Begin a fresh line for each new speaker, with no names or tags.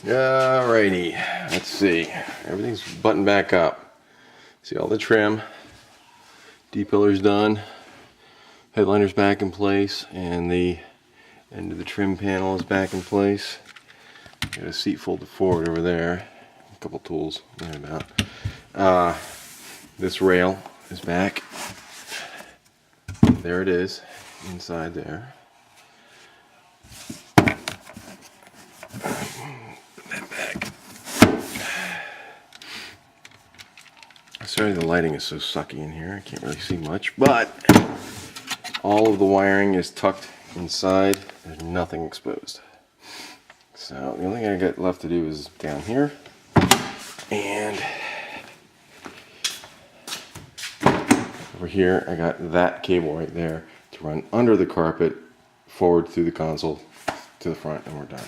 Alrighty, let's see. Everything's buttoned back up. See all the trim. D-pillar's done. Headliner's back in place, and the end of the trim panel is back in place. Got a seat folded forward over there. A couple tools right about. This rail is back. There it is, inside there. Sorry the lighting is so sucky in here, I can't really see much, but all of the wiring is tucked inside, there's nothing exposed. So the only thing I got left to do is down here, and over here I got that cable right there to run under the carpet, forward through the console to the front, and we're done.